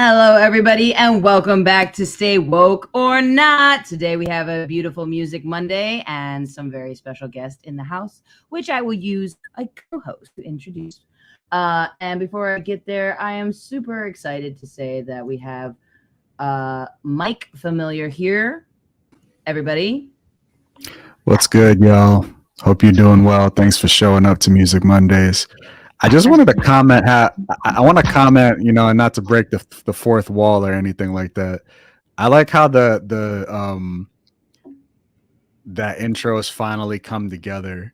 Hello, everybody, and welcome back to Stay Woke or Not. Today we have a beautiful Music Monday and some very special guests in the house, which I will use a co-host to introduce. And before I get there, I am super excited to say that we have Mike Familiar here. Everybody. What's good, y'all? Hope you're doing well. Thanks for showing up to Music Mondays. I just wanted to comment I want to comment, and not to break the fourth wall or anything like that. I like how that intro has finally come together,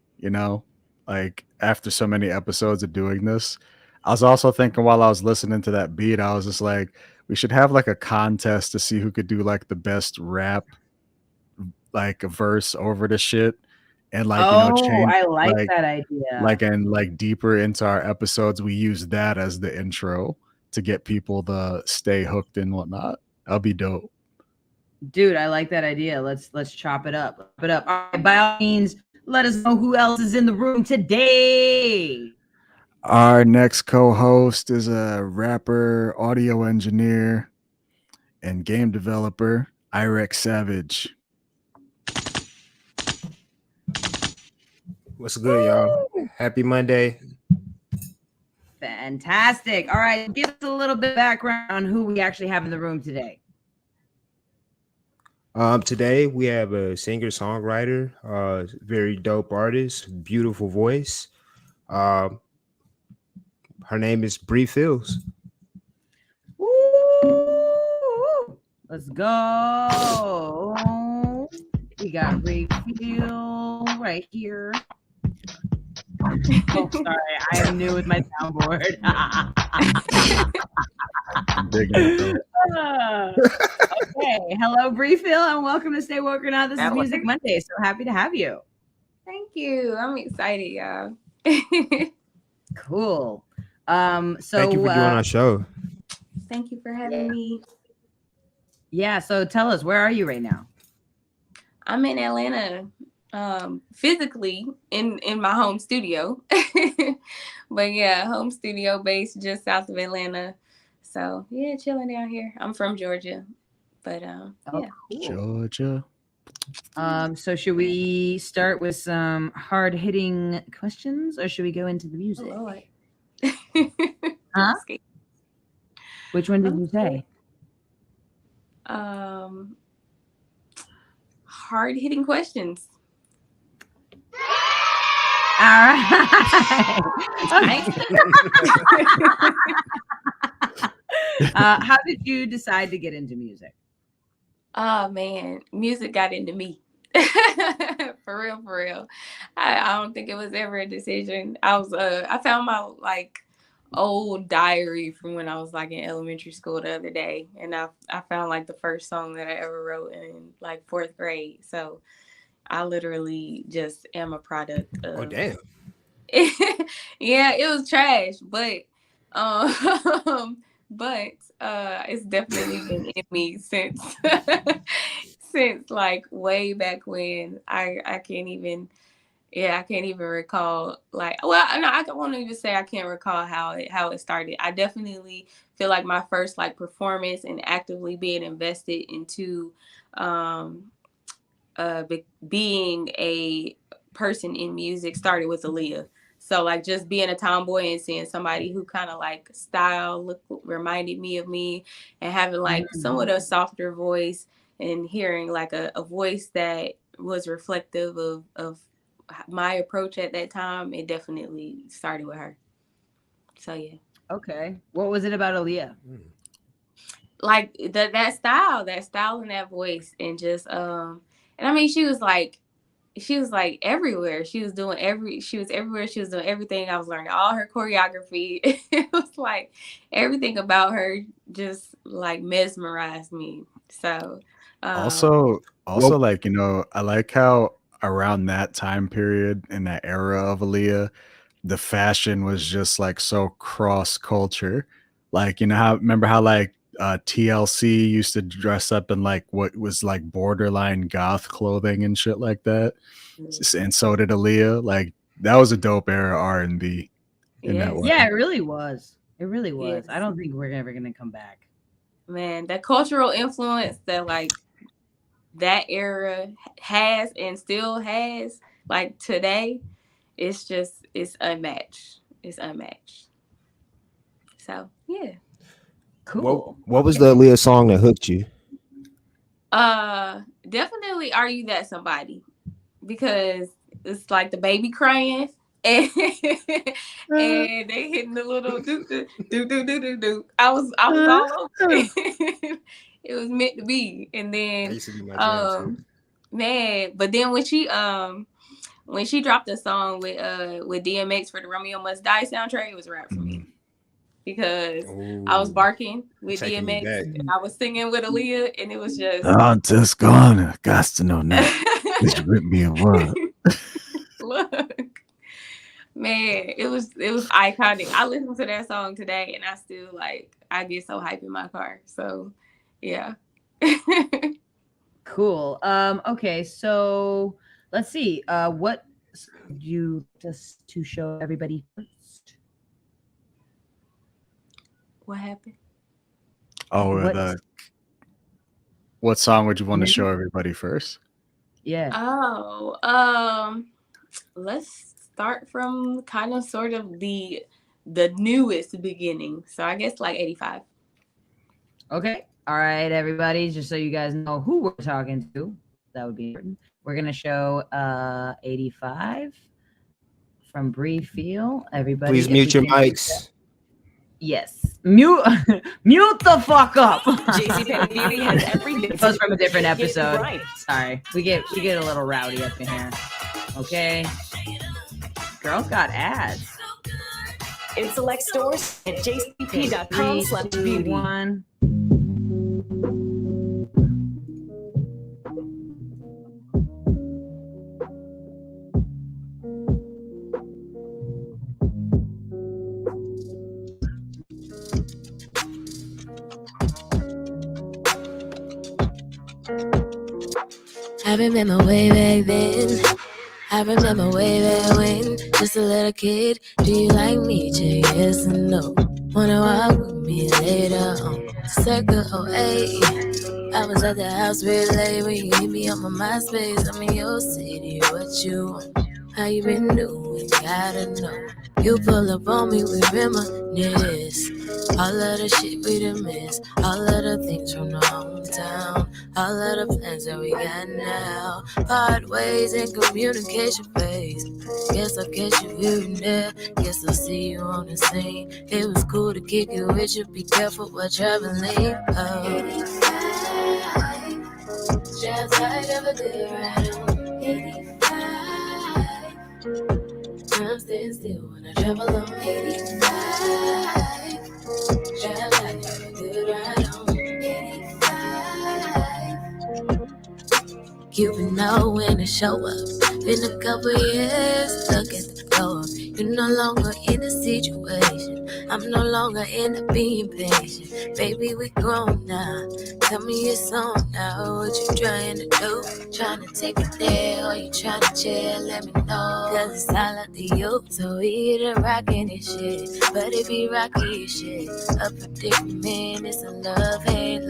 like after so many episodes of doing this. I was also thinking while I was listening to that beat, I was just like, we should have like a contest to see who could do like the best rap, like a verse over the shit, and change I like like that idea. and deeper into our episodes, we use that as the intro to get people to stay hooked and whatnot. That'll be dope. Dude, I like that idea. Let's chop it up. Chop it up. All right, by all means, let us know who else is in the room today. Our next co-host is a rapper, audio engineer, and game developer, Irex Savage. What's good, y'all? Happy Monday. Fantastic. All right, give us a little bit of background on who we actually have in the room today. Today we have a singer-songwriter, very dope artist, beautiful voice. Her name is Bri Feel. Woo! Let's go. We got Bri Feel right here. Oh, sorry, I am new with my soundboard. Okay, hello, Bri Feel, and welcome to Stay Woke or Not. This is Music Monday, so happy to have you. Thank you. I'm excited, y'all. Cool. So thank you for doing our show. Thank you for having me. Yeah. So tell us, where are you right now? I'm in Atlanta, physically in my home studio, but yeah, home studio based just south of Atlanta. So yeah, chilling down here. I'm from Georgia, but cool. Georgia. So should we start with some hard-hitting questions, or should we go into the music? Oh, Lord. Huh? Which one did you say? Hard-hitting questions. All right. How did you decide to get into music? Oh man, music got into me. For real. I don't think it was ever a decision. I found my old diary from when I was in elementary school the other day, and I found the first song that I ever wrote in fourth grade. So I literally just am a product of. Oh damn. Yeah, it was trash, but it's definitely been in me since since way back when. I can't even recall I won't even say I can't recall how it started. I definitely feel like my first performance and actively being invested into being a person in music started with Aaliyah. So just being a tomboy and seeing somebody who kind of style reminded me of me, and having somewhat a softer voice, and hearing a voice that was reflective of my approach at that time, it definitely started with her. So yeah. Okay. What was it about Aaliyah? That style and that voice, and just and I mean she was everywhere. She was everywhere. She was doing everything. I was learning all her choreography. It was everything about her just mesmerized me. So Also, I like how around that time period in that era of Aaliyah, the fashion was just so cross culture. Remember how TLC used to dress up in what was borderline goth clothing and shit like that. And so did Aaliyah. That was a dope era R&B in that way. Yeah, it really was. It really was. Yes. I don't think we're ever gonna come back. man, the cultural influence that like that era has and still has, like today, it's unmatched. It's unmatched. So yeah. Cool. What was the Aaliyah song that hooked you? Definitely Are You That Somebody? Because it's like the baby crying and and they hitting the little do do do do do do do. I was all over it. It was meant to be. And That then used to be my jam too. man, but then when she dropped a song with DMX for the Romeo Must Die soundtrack, it was a rap for me. Because I was barking with Taking me DMX back. and I was singing with Aaliyah, and it was just I'm just gonna got to know now. This rip me a word. look, man, it was iconic. I listen to that song today, and I still I get so hype in my car. So, yeah. Cool. Okay, so let's see. What would you just to show everybody first? What happened? Oh, what song would you want to show everybody first? Yeah. Oh, let's start from kind of sort of the newest beginning. So I guess like 85. Okay. All right, everybody. Just so you guys know who we're talking to, that would be important. We're gonna show 85 from Bri Feel. Everybody, Please mute your mics. Yes. Mute the fuck up. JCPenney Beauty has every It was from a different episode. Right. Sorry. We get a little rowdy up in here. Okay. Girls got ads. in select stores at jcp.com/beauty. 1. I remember way back then. I remember way back when, just a little kid. Do you like me? Say yes or no. Wanna walk with me later on Circa 08. I was at the house real late when you hit me on my MySpace. I'm in your city, what you want? How you been doing? Gotta know. You pull up on me, we reminisce. All of the shit we done missed. All of the things from the hometown. All of the plans that we got now. Part ways in communication phase. Guess I'll catch you here and there. Guess I'll see you on the scene. It was cool to kick it with you. Be careful while traveling. Oh. 85. Drive tight of a good ride on 85. I'm staying still when I travel on 85. Drive tight of a good ride on 85. You been know when to show up. Been a couple years, look at the glow up. You're no longer in the situation. I'm no longer in the being patient. Baby, we grown now. Tell me it's on now. What you trying to do? Trying to take it there, or you trying to chill? Let me know. Cause it's all up to you. So we either rockin' this shit, but it be rocky as shit. A predicament, it's a love hate,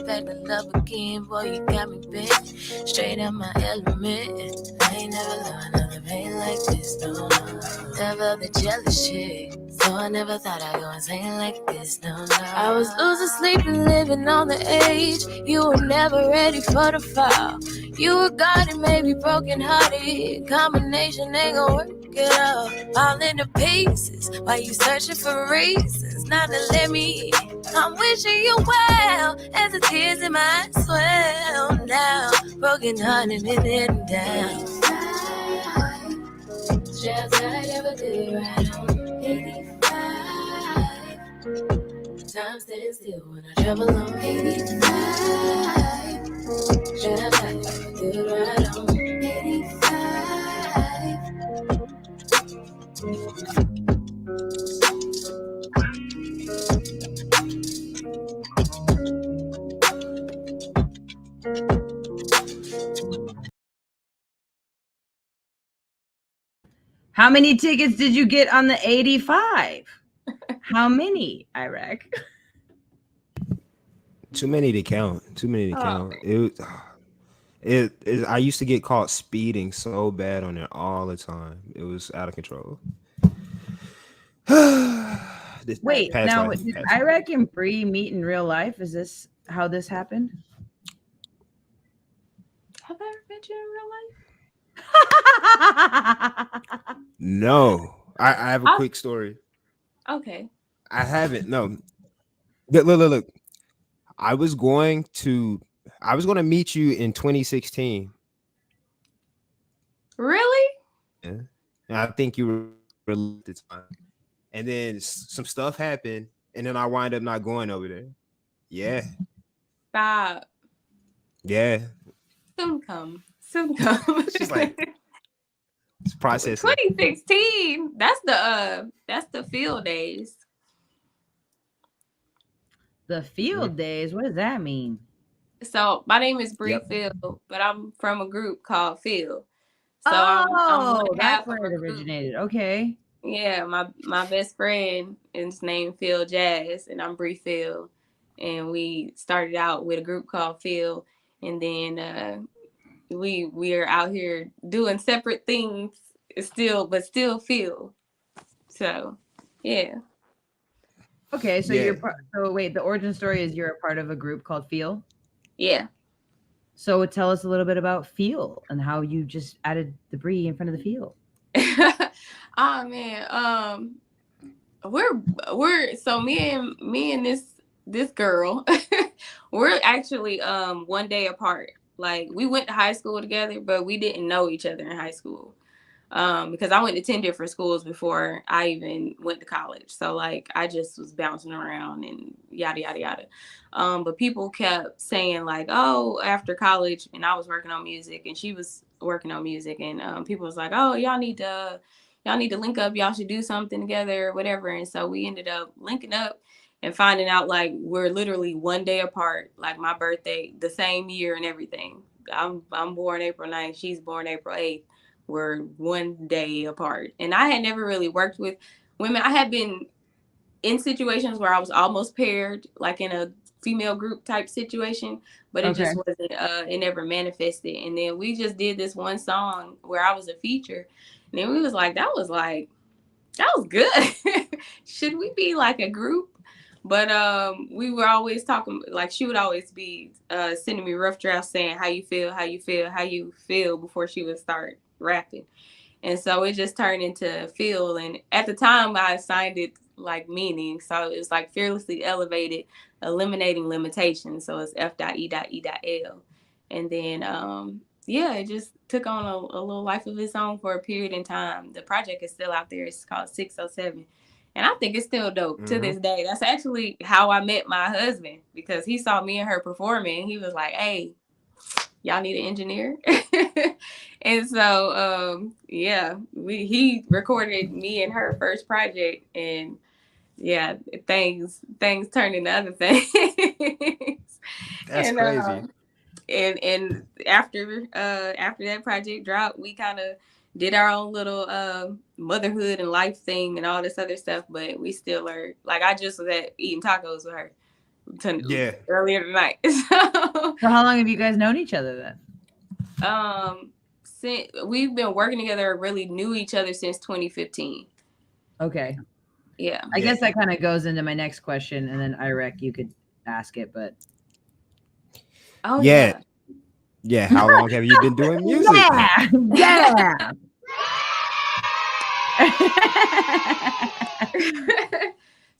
back to love again. Boy, you got me bent, straight out my element. I ain't never loved another pain like this, no. Never the jealous shit. So I never thought I'd go insane like this, no. I was losing sleep and living on the edge. You were never ready for the fall. You were guarded, maybe broken hearted. Combination ain't gonna work it out. All in the pieces, while you searching for reasons not to let me in. I'm wishing you well, as the tears in my eyes swell now. Broken hearted and heading down. Drive tight of a good ride on 85. Time stands still when I travel on 85. Drive tight of a good ride on 85. How many tickets did you get on the 85? How many, Iraq? Too many to count. Too many to Oh, count. It I used to get caught speeding so bad on it all the time. It was out of control. This Wait, past now life. did Past I life. reckon Bri meet in real life? Is this how this happened? have I ever met you in real life? No. I have a quick story. Okay. I haven't. No. Look. I was going to meet you in 2016. Really? Yeah. And I think you were at the time. And then some stuff happened, and then I wind up not going over there. Yeah. Stop. Yeah. Soon come. Soon come. She's like, it's processing. 2016. That's the field days. The field days. What does that mean? So my name is Bri Yep. Feel, but I'm from a group called Feel. So I'm one Oh, half that's where of a it group. originated. Okay. Yeah, my best friend is named Phil Jazz, and I'm Bri Feel, and we started out with a group called Feel, and then we are out here doing separate things, still Feel. So yeah. Okay, so Yeah. so wait, the origin story is you're a part of a group called Feel. Yeah. So tell us a little bit about Feel and how you just added the Bri in front of the Feel. Oh man, we're so me and this girl, we're actually one day apart. Like we went to high school together, but we didn't know each other in high school. Because I went to 10 different schools before I even went to college. So like I just was bouncing around and yada yada yada. But people kept saying like, oh, after college, and I was working on music and she was working on music, and people was like, oh, y'all need to link up, y'all should do something together or whatever. And so we ended up linking up and finding out like we're literally one day apart, like my birthday, the same year and everything. I'm born April 9th, she's born April 8th. We're one day apart. And I had never really worked with women. I had been in situations where I was almost paired, like in a female group type situation, but it just wasn't, it never manifested. And then we just did this one song where I was a feature. And then we was like, that was good. Should we be like a group? But we were always talking, like she would always be sending me rough drafts saying how you feel before she would start rapping. And so it just turned into Feel. And at the time I assigned it like meaning. So it was like fearlessly elevated, eliminating limitations. So it's F.E.E.L. And then yeah, it just took on a little life of its own for a period in time. The project is still out there. It's called 607. And I think it's still dope to this day. That's actually how I met my husband, because he saw me and her performing. He was like, hey, y'all need an engineer. And so yeah, he recorded me and her first project, and yeah, things turned into other things. That's crazy. And after that project dropped, we kind of did our own little motherhood and life thing and all this other stuff, but we still are, like, I just was at eating tacos with her earlier tonight. So how long have you guys known each other then? Since we've been working together, really knew each other since 2015. Okay. Yeah. I guess that kind of goes into my next question, and then Irek, you could ask it, but oh yeah. How long have you been doing music? Yeah.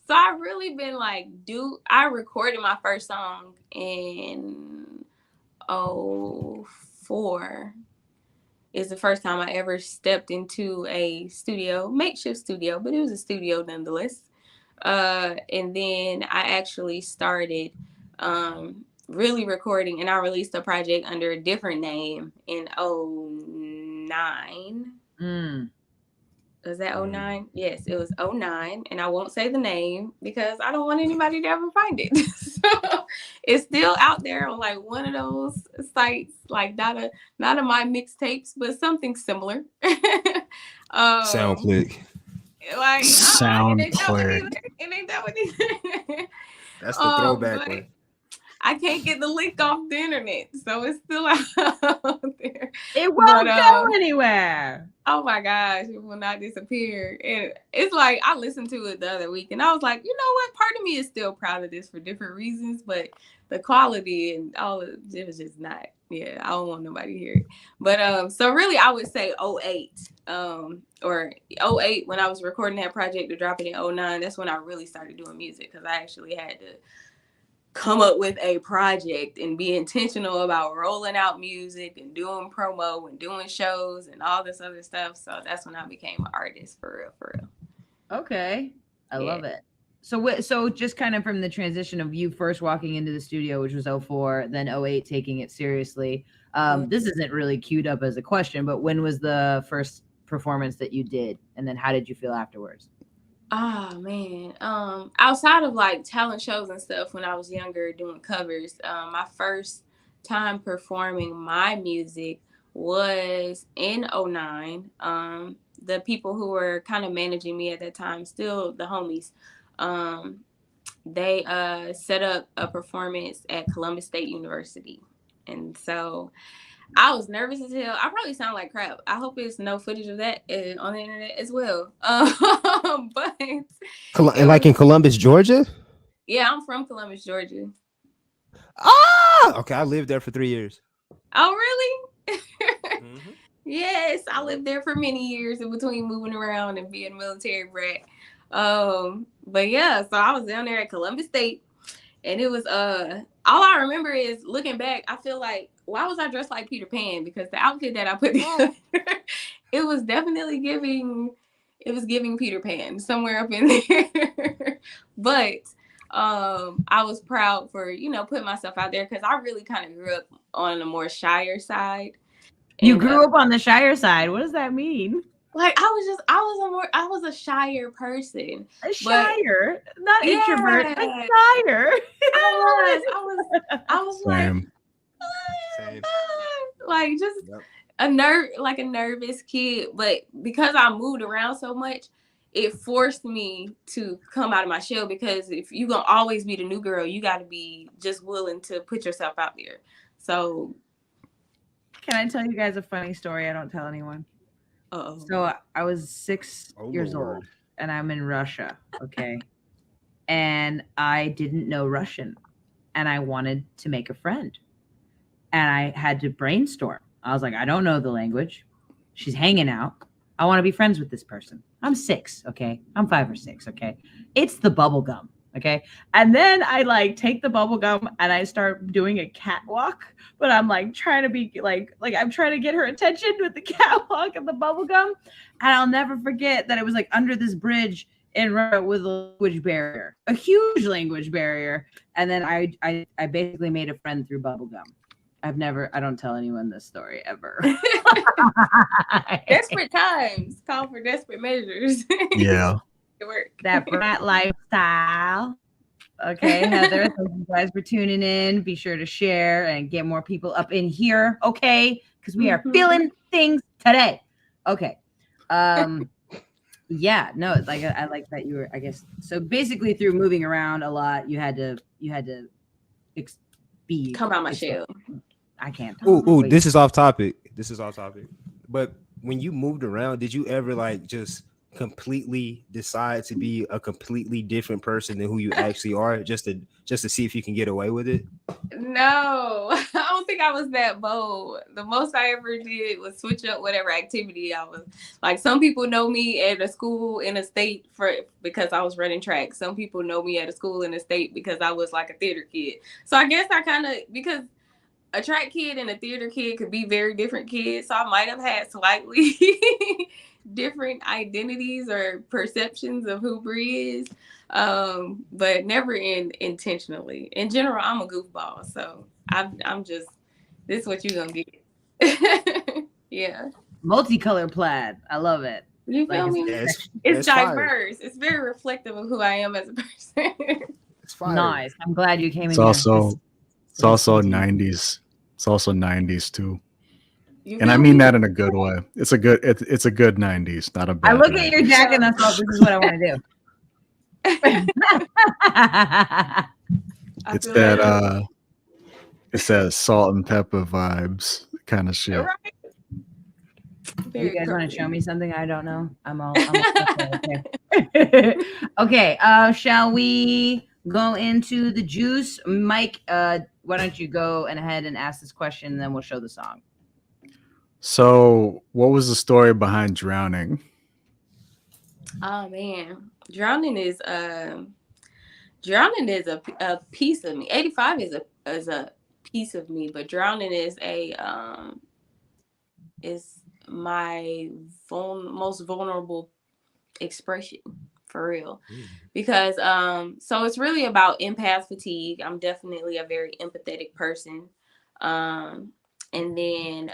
So I've really been like, I recorded my first song in 2004. Is the first time I ever stepped into a studio, makeshift studio, but it was a studio nonetheless. And then I actually started really recording, and I released a project under a different name in 2009. Was that 2009? Yes, it was 2009, and I won't say the name because I don't want anybody to ever find it. So it's still out there on like one of those sites, like not of my mixtapes, but something similar. SoundClick. Like SoundClick. It ain't that one either. That's the throwback one. I can't get the link off the internet, so it's still out there. It won't But, go anywhere. Oh my gosh, it will not disappear. And it's like I listened to it the other week and I was like, you know what? Part of me is still proud of this for different reasons, but the quality and all of it was just not. Yeah, I don't want nobody to hear it. But so really I would say 08. Or 08 when I was recording that project to drop it in 09. That's when I really started doing music because I actually had to come up with a project and be intentional about rolling out music and doing promo and doing shows and all this other stuff. So that's when I became an artist for real. Okay. I love it. So just kind of from the transition of you first walking into the studio, which was 04, then 08, taking it seriously. This isn't really queued up as a question, but when was the first performance that you did? And then how did you feel afterwards? Oh man. Outside of like talent shows and stuff when I was younger doing covers, my first time performing my music was in 09. The people who were kind of managing me at that time, still the homies, they set up a performance at Columbus State University. And so I was nervous as hell. I probably sound like crap. I hope there's no footage of that on the internet as well. But like in Columbus, Georgia? Yeah, I'm from Columbus, Georgia. Okay, I lived there for 3 years. Oh, really? Mm-hmm. Yes, I lived there for many years in between moving around and being a military brat. But yeah, so I was down there at Columbus State, and it was all I remember is looking back, I feel like, why was I dressed like Peter Pan? Because the outfit that I put together, it was definitely giving Peter Pan somewhere up in there. But I was proud for, putting myself out there because I really kind of grew up on a more shyer side. You grew up on the shyer side. What does that mean? Like I was a shyer person. A shyer, not introvert, a shyer. I was Same. like just a nervous kid. But because I moved around so much, it forced me to come out of my shell, because if you're gonna always be the new girl, you got to be just willing to put yourself out there. So can I tell you guys a funny story I don't tell anyone? Uh-oh. So I was 6 years old and I'm in Russia. Okay. And I didn't know Russian and I wanted to make a friend and I had to brainstorm. I was like, I don't know the language. She's hanging out. I want to be friends with this person. I'm 6. Okay. I'm 5 or 6. Okay. It's the bubble gum. Okay. And then I take the bubble gum and I start doing a catwalk, but I'm trying to be like I'm trying to get her attention with the catwalk and the bubble gum. And I'll never forget that it was under this bridge in Russia with a language barrier, a huge language barrier. And then I basically made a friend through bubble gum. I don't tell anyone this story ever. Desperate times call for desperate measures. Yeah. Work. That brat lifestyle. Okay, Heather, thank you guys for tuning in. Be sure to share and get more people up in here, okay? Because we are feeling things today. Okay. Yeah, no, I like that you were, I guess. So basically, through moving around a lot, you had to come out my shell. I can't. This is off topic. But when you moved around, did you ever just completely decide to be a completely different person than who you actually are, just to see if you can get away with it? No, I don't think I was that bold. The most I ever did was switch up whatever activity I was. Some people know me at a school in a state because I was running track. Some people know me at a school in a state because I was a theater kid. So I guess because a track kid and a theater kid could be very different kids. So I might have had slightly different identities or perceptions of who Bri is, but never intentionally. In general, I'm a goofball, so I'm just, this is what you're gonna get. Yeah, multicolored plaid. I love it. You feel me? It's diverse. Fire. It's very reflective of who I am as a person. It's fire. Nice. I'm glad you came in. It's also 90s. It's also 90s too. And I mean that in a good way. It's a good 90s, not a bad. I look 90s. at your jacket and I thought, this is what I want to do. It's that It says salt and pepper vibes kind of shit. Right. You Very guys want to perfect. show me something I don't know? I'm all okay. Okay. Shall we go into the juice? Mike, why don't you go ahead and ask this question, and then we'll show the song. So, what was the story behind Drowning? Oh man, drowning is a piece of me. 85 is a piece of me, but drowning is my most vulnerable expression, for real. Because so it's really about empath fatigue. I'm definitely a very empathetic person. And then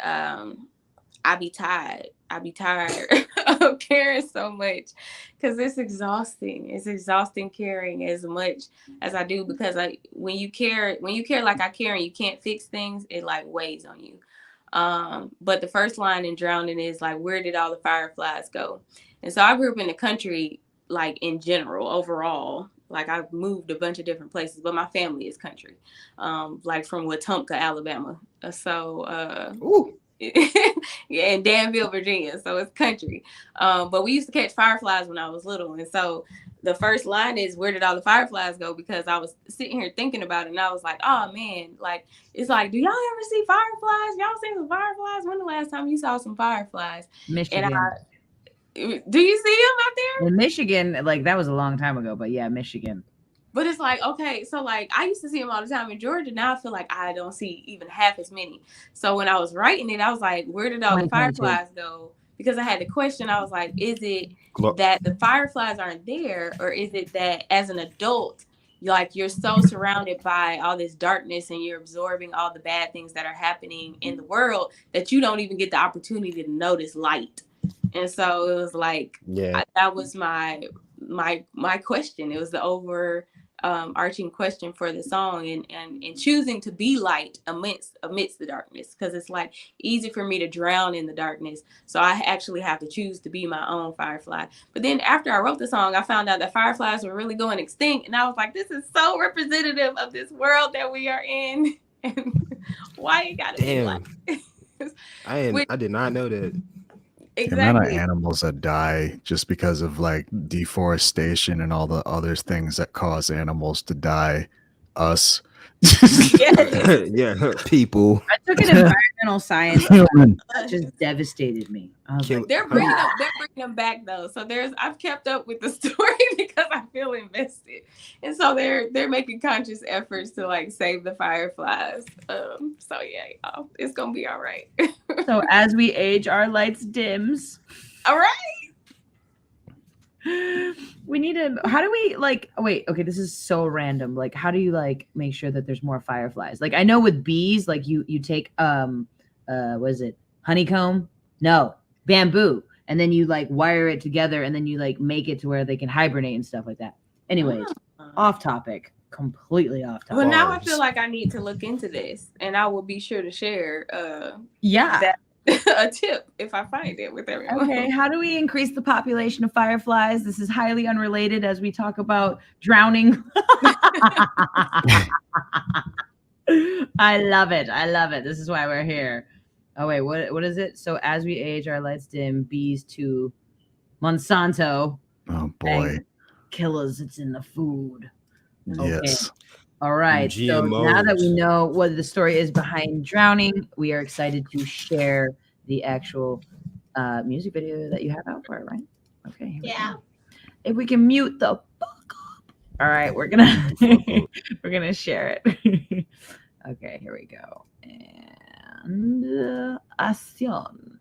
I be tired of caring so much, because it's exhausting. It's exhausting caring as much as I do, because when you care like I care and you can't fix things, it like weighs on you. But the first line in Drowning is like, where did all the fireflies go? And so I grew up in the country, like in general, overall. Like I've moved a bunch of different places, but my family is country, like from Wetumpka, Alabama. Ooh. Yeah, in Danville, Virginia. So it's country. But we used to catch fireflies when I was little. And so the first line is, where did all the fireflies go? Because I was sitting here thinking about it, and I was like, oh man, like, it's like, do y'all ever see fireflies? Y'all seen some fireflies? When the last time you saw some fireflies? Michigan. Do you see them out there? In Michigan, like that was a long time ago, but yeah, Michigan. But it's like, okay, so like I used to see them all the time in Georgia. Now I feel like I don't see even half as many. So when I was writing it, I was like, where did all the fireflies go? Because I had the question. I was like, is it that the fireflies aren't there, or is it that as an adult, like you're so surrounded by all this darkness and you're absorbing all the bad things that are happening in the world that you don't even get the opportunity to notice light? And so it was like, that was my question. It was the arching question for the song, and choosing to be light amidst the darkness, because it's like easy for me to drown in the darkness, so I actually have to choose to be my own firefly. But then after I wrote the song, I found out that fireflies were really going extinct, and I was like, this is so representative of this world that we are in, and why it gotta be light. I did not know that. Exactly. The amount of animals that die just because of like deforestation and all the other things that cause animals to die. Us. Yeah, people. I took an environmental science that just devastated me. I was like, they're bringing them back though. So I've kept up with the story because I feel invested, and so they're making conscious efforts to like save the fireflies. So yeah, y'all, it's gonna be all right. So as we age, our lights dims. All right. We need to, how do we like, oh wait, okay, this is so random. Like, how do you like make sure that there's more fireflies? Like, I know with bees, like you take, what is it? Honeycomb? No, bamboo. And then you like wire it together and then you like make it to where they can hibernate and stuff like that. Anyways, off topic, completely off topic. Well, now I feel like I need to look into this, and I will be sure to share, that a tip if I find it with everyone. Okay, how do we increase the population of fireflies? This is highly unrelated as we talk about drowning. I love it. I love it. This is why we're here. Oh wait, what is it? So as we age, our lights dim. Bees to Monsanto. Oh boy, killers! It's in the food. Okay. Yes. All right. GMOs. So now that we know what the story is behind Drowning, we are excited to share the actual music video that you have out for it, right? Okay. Yeah. If we can mute the fuck up. All right, we're gonna share it. Okay, here we go. And acción.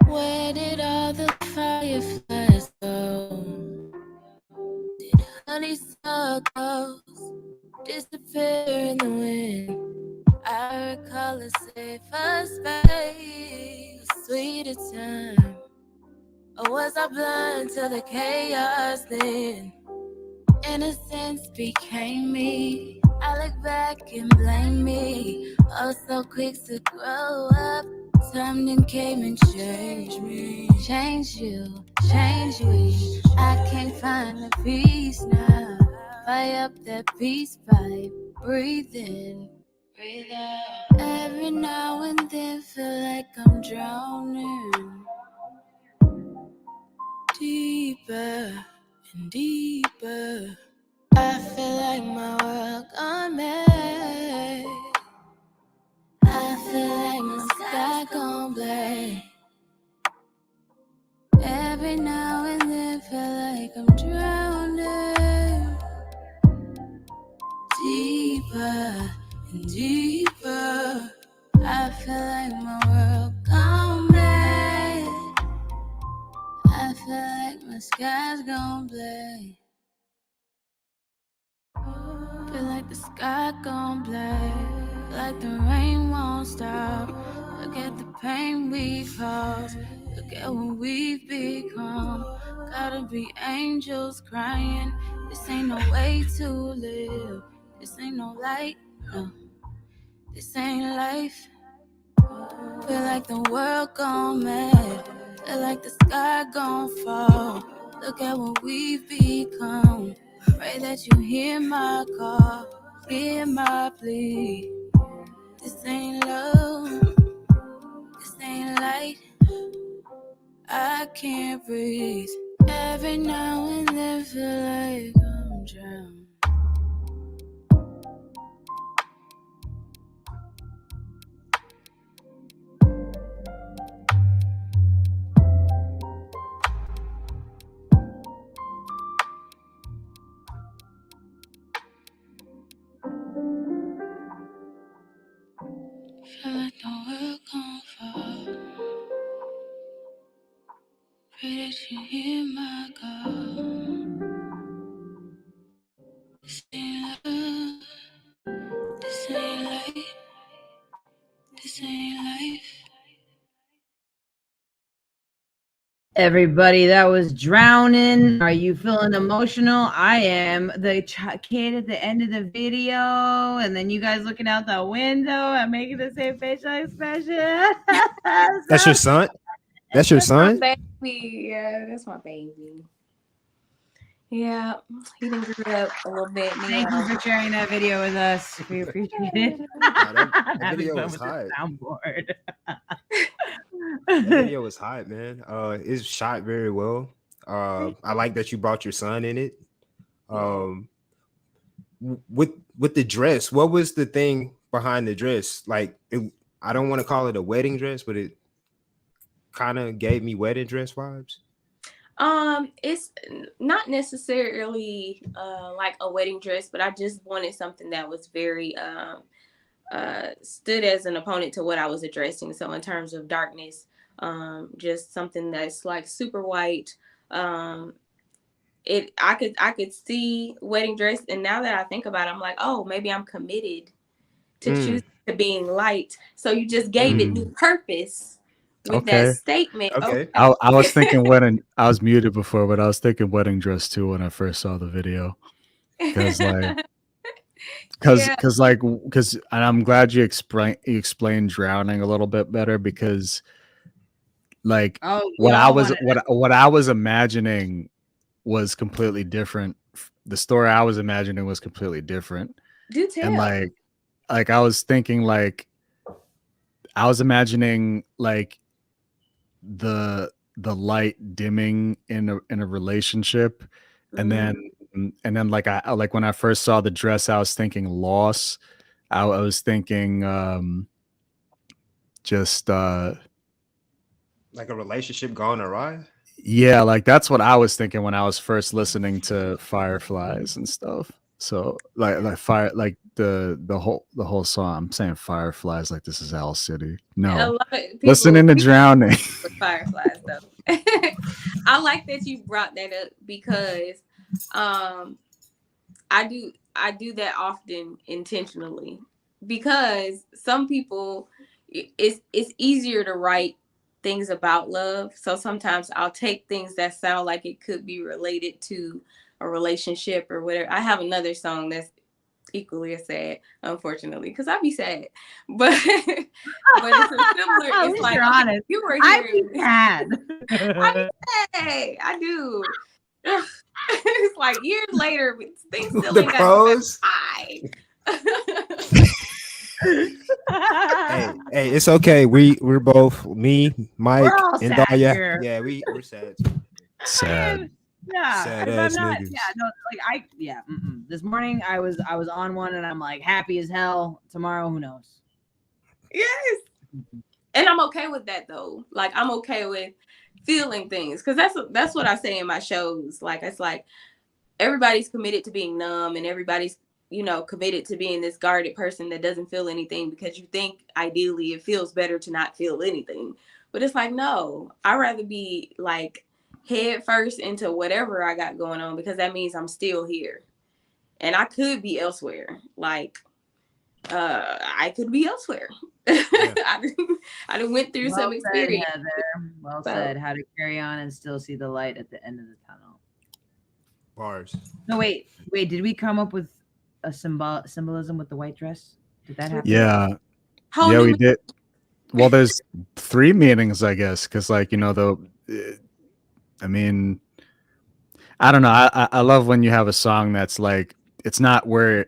Where did all the fireflies go? Did honeysuckles disappear in the wind? I recall a safer space, sweeter time. Or was I blind to the chaos then? Innocence became me. I look back and blame me. Oh, so quick to grow up. Something came and changed me. Change you, change me. I can't find the peace now. Fire up that peace pipe. Breathe in, breathe out. Every now and then feel like I'm drowning. Deeper and deeper. I feel like my world gone mad. I feel like my sky gone black. Every now and then feel like I'm drowning. Deeper and deeper. I feel like my world gone mad. I feel like my sky's gone black. Feel like the sky gone black. Feel like the rain won't stop. Look at the pain we've caused. Look at what we've become. Gotta be angels crying. This ain't no way to live. This ain't no light, no. This ain't life. Feel like the world gone mad. Feel like the sky gon' fall. Look at what we've become. Pray that you hear my call, hear my plea. This ain't love, this ain't light. I can't breathe. Every now and then feel like I'm drowning. Feel like the world gon' fall. Pray that you hear my call. This ain't love, this ain't light, this ain't life. Everybody, that was Drowning. Are you feeling emotional? I am. The kid at the end of the video, and then you guys looking out the window and making the same facial expression. That's your son? That's your son? Baby, yeah, that's my baby. Yeah, he done grew up a little bit Thank you now. for sharing that video with us. We appreciate it. That Having video fun was with the hot. soundboard. That video was hot, man. It's shot very well. I like that you brought your son in it. With the dress, what was the thing behind the dress? Like, I don't want to call it a wedding dress, but it kind of gave me wedding dress vibes. It's not necessarily like a wedding dress, but I just wanted something that was very stood as an opponent to what I was addressing. So in terms of darkness, just something that's like super white. I could see wedding dress, and now that I think about it, I'm like, oh, maybe I'm committed to choosing to being light. So you just gave it new purpose with that statement. Okay. I was thinking wedding. I was muted before, but I was thinking wedding dress too when I first saw the video. Because like, and I'm glad you explained drowning a little bit better, because like what I was imagining was completely different. The story I was imagining was completely different. Do tell. And like I was thinking, like I was imagining like the light dimming in a relationship, and then like I like when I first saw the dress, I was thinking loss. I was thinking just like a relationship gone awry. Yeah, like that's what I was thinking when I was first listening to Fireflies and stuff. So like fire, like the whole song. I'm saying Fireflies like this is Owl City. No, a lot of people, listening to Drowning with Fireflies though. I like that you brought that up, because I do that often intentionally, because some people, it's easier to write things about love. So sometimes I'll take things that sound like it could be related to a relationship or whatever. I have another song that's equally as sad, unfortunately, because I be sad, but it's a similar. At It's least like, you're okay, honest. you were I here. be sad. I do. Ugh. It's like years later, but things still The ain't got pros. high. Hey, it's okay. We're both me, Mike, We're all and sad Dahlia. here. Yeah, we're sad too. Sad. Yeah, Sad if ass I'm not. niggas. Yeah, no, like This morning I was on one, and I'm like happy as hell. Tomorrow, who knows? Yes. And I'm okay with that though. Like I'm okay with feeling things because that's what I say in my shows. Like it's like everybody's committed to being numb and everybody's committed to being this guarded person that doesn't feel anything because you think ideally it feels better to not feel anything. But it's like, no, I'd rather be like head first into whatever I got going on because that means I'm still here and I could be elsewhere. Like I could be elsewhere. Yeah. I done went through some experience. Said, Heather. Well said. How to carry on and still see the light at the end of the tunnel. Bars. No, wait. Did we come up with a symbolism with the white dress? Did that happen? Yeah. Yeah, we did. Well, there's 3 meanings, I guess, because I mean, I don't know. I love when you have a song that's like, it's not where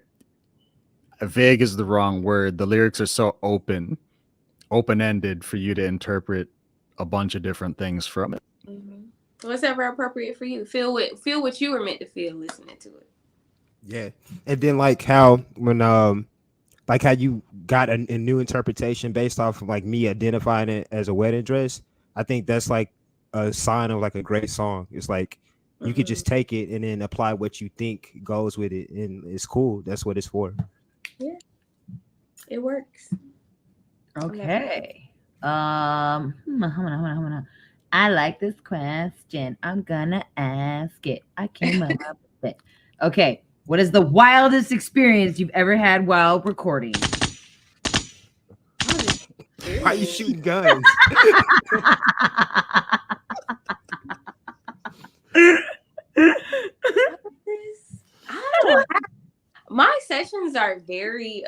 vague is the wrong word. The lyrics are so open-ended for you to interpret a bunch of different things from it. Mm-hmm. Whatever appropriate for you. Feel what you were meant to feel listening to it. Yeah, and then like how when like how you got a new interpretation based off of like me identifying it as a wedding dress. I think that's like a sign of like a great song. It's like you could just take it and then apply what you think goes with it, and it's cool. That's what it's for. Yeah, it works. Okay. I like this question. I'm gonna ask it. I came up with it. Okay. What is the wildest experience you've ever had while recording? Why are you shooting guns? My sessions are very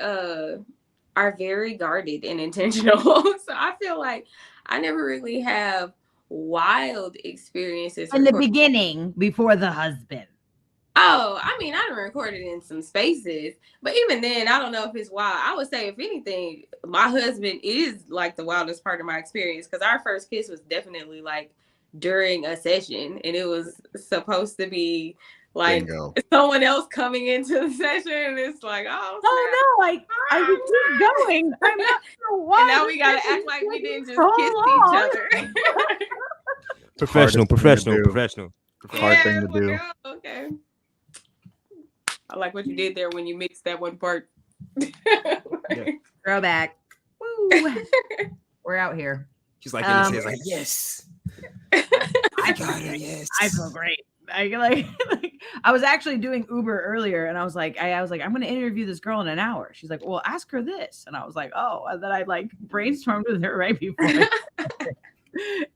guarded and intentional. So I feel like I never really have wild experiences in the beginning before the husband. Oh, I mean, I done recorded in some spaces, but even then, I don't know if it's wild. I would say, if anything, my husband is like the wildest part of my experience because our first kiss was definitely like during a session, and it was supposed to be like someone else coming into the session, and it's like, oh no, like I would keep going. I'm not sure why. And now we gotta act like we didn't just kiss each other. Professional. Hard thing to do. Okay. I like what you did there when you mixed that one part. Throwback. Woo. We're out here. She's like, and he says like, yes. I got her. Yes. I feel great. I was actually doing Uber earlier, and I was like, I'm going to interview this girl in an hour. She's like, well, ask her this, and I was like, oh, and then I like brainstormed with her right before.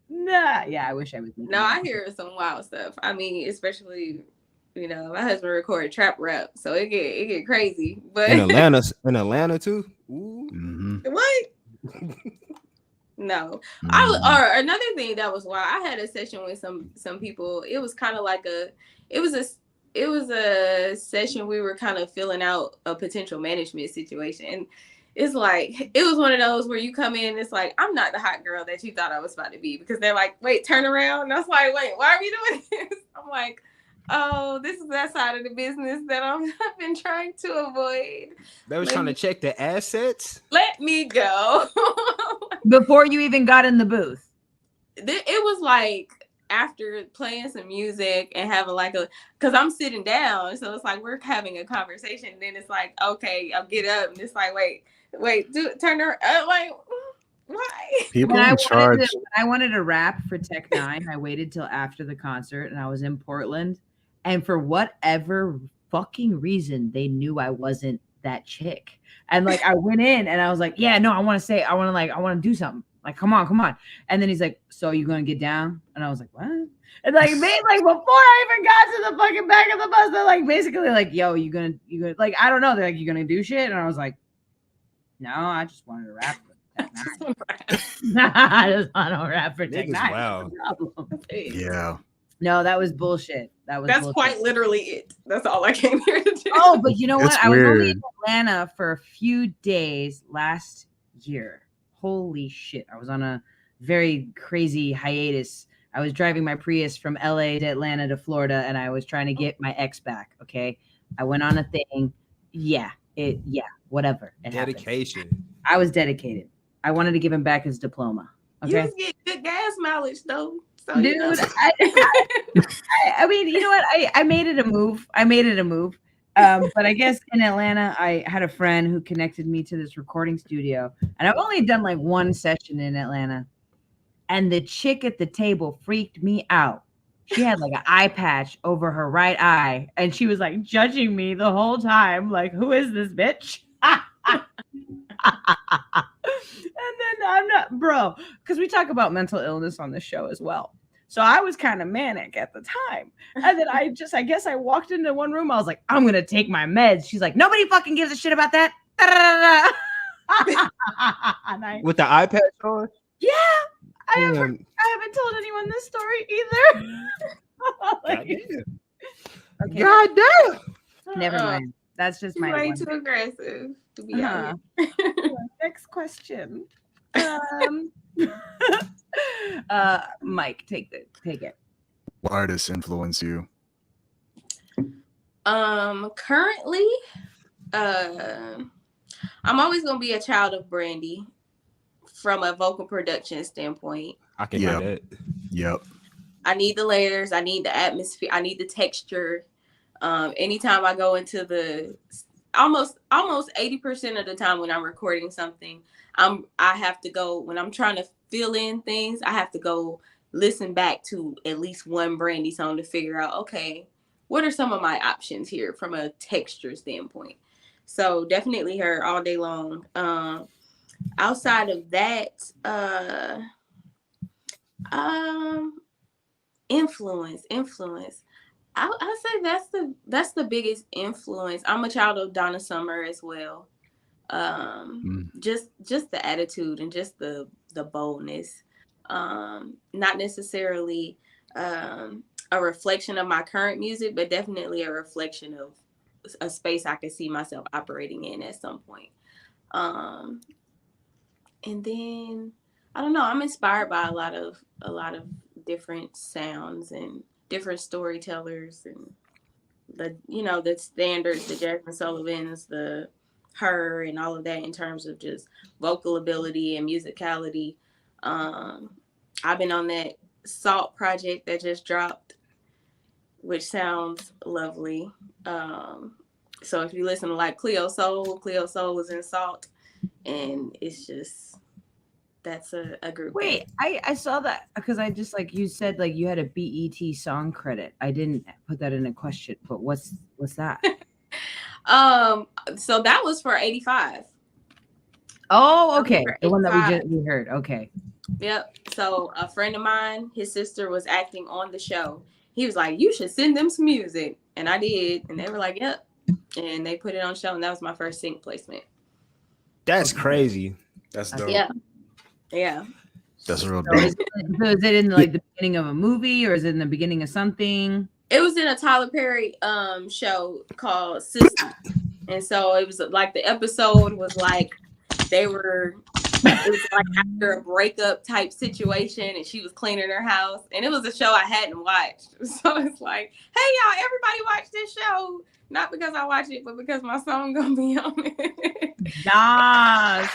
Nah, yeah, I wish I was. No, I hear some wild stuff. I mean, especially. My husband recorded trap rap, so it get crazy. But in Atlanta too. Ooh. Mm-hmm. What? No, or another thing that was wild. I had a session with some people. It was kind of like it was a session we were kind of filling out a potential management situation. And it's like, it was one of those where you come in, it's like, I'm not the hot girl that you thought I was about to be, because they're like, wait, turn around. And I was like, wait, why are we doing this? I'm like, oh, this is that side of the business that I've been trying to avoid. They was trying to check the assets. Let me go. Before you even got in the booth. It was like after playing some music and having because I'm sitting down, so it's like we're having a conversation. And then it's like, okay, I'll get up, and it's like, wait, turn her like. Why? People in charge. When I wanted to rap for Tech 9, I waited till after the concert, and I was in Portland. And for whatever fucking reason, they knew I wasn't that chick. And I went in and I was like, yeah, no, I want to do something. Like, come on. And then he's like, so you going to get down? And I was like, what? And like before I even got to the fucking back of the bus, they're like basically like, yo, you gonna like, I don't know. They're like, you gonna do shit? And I was like, no, I just wanted to rap for Tech Nine. I just want to rap for Tech Niggas Nine. wow. Yeah. No, that was bullshit. That's bullshit. quite literally it. That's all I came here to do. Oh, but you know what? It's I was only weird. in Atlanta for a few days last year. Holy shit. I was on a very crazy hiatus. I was driving my Prius from LA to Atlanta to Florida, and I was trying to get my ex back. Okay. I went on a thing. Whatever. It happened. Dedication. I was dedicated. I wanted to give him back his diploma. You Okay. just get good gas mileage though. So, Dude, you know. I mean, you know what? I made it a move. But I guess in Atlanta, I had a friend who connected me to this recording studio. And I've only done like one session in Atlanta. And the chick at the table freaked me out. She had like an eye patch over her right eye. And she was like judging me the whole time. Like, who is this bitch? And then I'm not, bro, because we talk about mental illness on the show as well. So I was kind of manic at the time. And then I guess I walked into one room. I was like, I'm going to take my meds. She's like, nobody fucking gives a shit about that. And With the iPad on? Yeah. I Damn. haven't told anyone this story either. Like, Goddamn. okay, Goddamn. never mind. That's just my way one. too aggressive to be out Next question. Mike, take it. What artists influence you? Currently, I'm always gonna be a child of Brandy from a vocal production standpoint. I can hear that. Yep. I need the layers, I need the atmosphere, I need the texture. Anytime I go into the almost 80% of the time when I'm recording something, I have to go, when I'm trying to fill in things, I have to go listen back to at least one Brandy song to figure out, okay, what are some of my options here from a texture standpoint? So definitely her all day long. Outside of that, influence. I say that's the biggest influence. I'm a child of Donna Summer as well. Just the attitude and just the boldness. Not necessarily a reflection of my current music, but definitely a reflection of a space I could see myself operating in at some point. And then I don't know, I'm inspired by a lot of different sounds and different storytellers and the standards, the Jasmine Sullivans, the her and all of that in terms of just vocal ability and musicality. I've been on that Salt project that just dropped, which sounds lovely. So if you listen to like Cleo Soul was in Salt, and it's just, that's a group. Wait, I saw that because I just, like you said, like you had a BET song credit. I didn't put that in a question, but what's that? So that was for 85. Oh, okay. The one that we heard. Okay. Yep. So a friend of mine, his sister was acting on the show. He was like, you should send them some music. And I did. And they were like, yep. And they put it on show. And that was my first sync placement. That's crazy. That's dope. Yeah. Yeah. That's real So dope. is it in like the beginning of a movie or is it in the beginning of something? It was in a Tyler Perry show called System. And so it was like the episode was like it was like after a breakup type situation and she was cleaning her house. And it was a show I hadn't watched. So it's like, hey y'all, everybody watch this show. Not because I watch it, but because my song gonna be on it. Yes.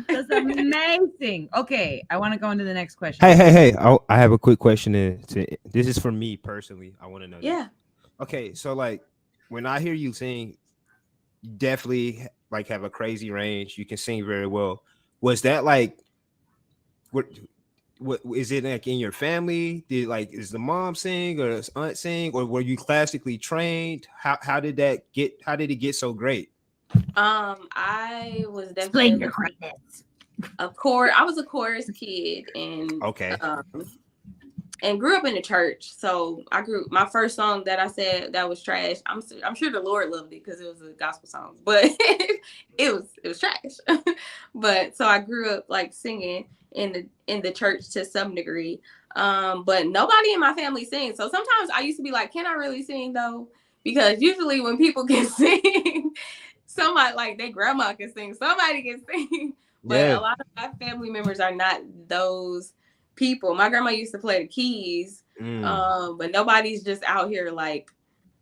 That's amazing. Okay, I want to go into the next question. Hey! I have a quick question. This is for me personally. I want to know. Yeah. This. Okay, so like when I hear you sing, you definitely like have a crazy range. You can sing very well. Was that like what is it like in your family? Is the mom sing or is aunt sing, or were you classically trained? How did it get so great? I was definitely Explain your greatness. I was a chorus kid, and Okay. And grew up in the church. So my first song that I said that was trash. I'm sure the Lord loved it because it was a gospel song, but it was trash. But so I grew up like singing in the church to some degree. But nobody in my family sings. So sometimes I used to be like, can I really sing though? Because usually when people can sing, somebody like their grandma can sing, somebody can sing. But a lot of my family members are not those people. My grandma used to play the keys, but nobody's just out here like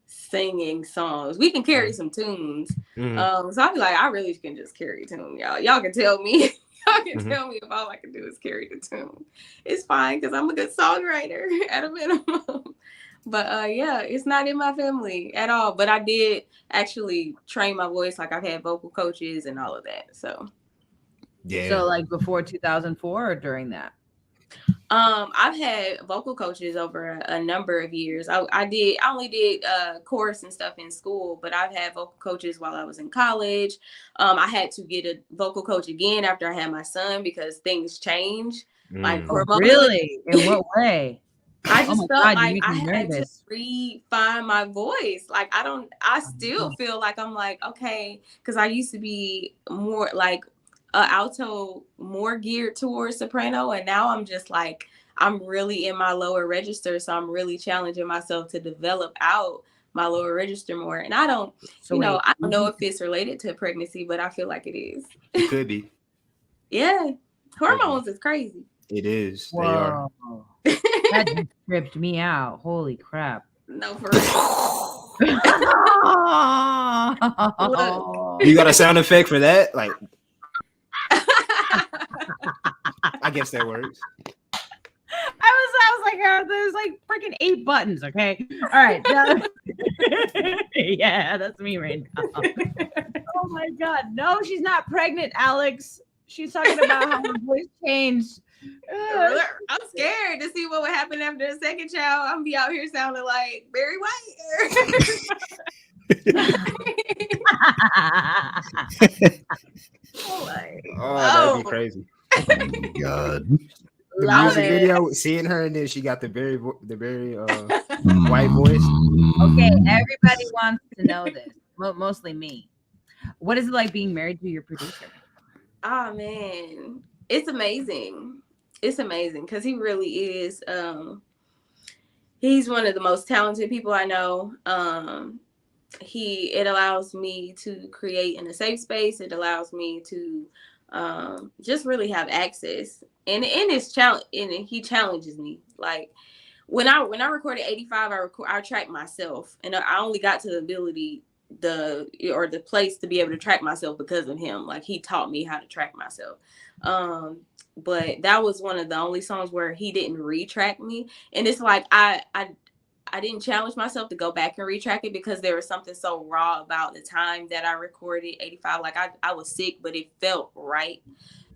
singing songs. We can carry some tunes. So I'll be like, I really can just carry a tune, y'all. Y'all can tell me. Y'all can tell me if all I can do is carry the tune. It's fine because I'm a good songwriter at a minimum. But yeah, it's not in my family at all. But I did actually train my voice. Like I've had vocal coaches and all of that. So yeah. So like before 2004 or during that? I've had vocal coaches over a number of years. I only did chorus and stuff in school, but I've had vocal coaches while I was in college. I had to get a vocal coach again after I had my son because things change. Like really? In what way? I just felt like I had to refine my voice. Like I still feel like I'm like, okay, because I used to be more like alto, more geared towards soprano, and now I'm just like I'm really in my lower register, so I'm really challenging myself to develop out my lower register more. And I don't know if it's related to pregnancy, but I feel like it is. It could be. Yeah, hormones is crazy. It is. Whoa. They are. That just tripped me out. Holy crap. No, for real. Look. You got a sound effect for that? Like, I guess that works. I was like, there's like freaking 8 buttons. Okay. All right. Yeah, that's me right now. Oh my God. No, she's not pregnant, Alex. She's talking about how her voice changed. I'm scared to see what would happen after the second child. I'm gonna be out here sounding like Barry White. That'd be crazy. Oh God. The music video, seeing her, and then she got the very white voice. Okay, everybody wants to know this. Mostly me. What is it like being married to your producer? Oh man, it's amazing. It's amazing because he really is. He's one of the most talented people I know. It allows me to create in a safe space. It allows me to just really have access, and it's challenge. And he challenges me. Like when I recorded 85, I tracked myself, and I only got to the ability the place to be able to track myself because of him. Like he taught me how to track myself. But that was one of the only songs where he didn't retrack me, and it's like I didn't challenge myself to go back and retrack it because there was something so raw about the time that I recorded 85. Like I was sick, but it felt right